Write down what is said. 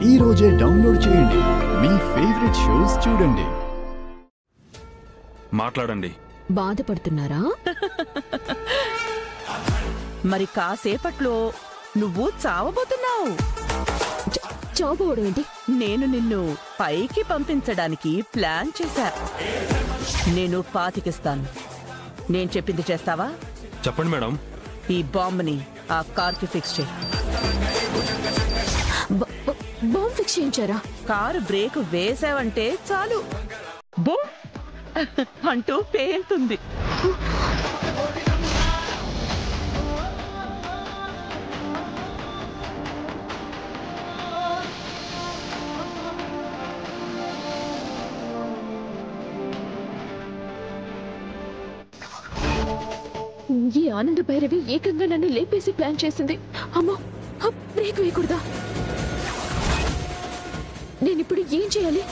ఈ రోజే డౌన్లోడ్ చేయండి. మీ ఫేవరెట్ షోస్ చూడండి. మాట్లాడండి. బాధపడుతున్నారా? మరి కాసేపట్లో నువ్వు చావబోతున్నావు. చావబోవడం ఏంటి? నేను నిన్ను పైకి పంపించడానికి ప్లాన్ చేశా. నేను 25 ఇస్తాను. నేను చెప్పింది చేస్తావా? చెప్పండి మేడం. ఈ బాంబుని ఆ కార్కి ఫిక్స్ చేయి. బాంబ్ ఫిక్స్ చేయించారా? కారు బ్రేక్ వేసావంటే చాలు, బూమ్ అంటూ పేలుతుంది. ఈ ఆనంద భైరవి ఏకంగా నన్ను లేపేసి ప్లాన్ చేసింది. అమ్మో, బ్రేక్ వేయకూడదా? నేనిప్పుడు ఏం చేయాలి?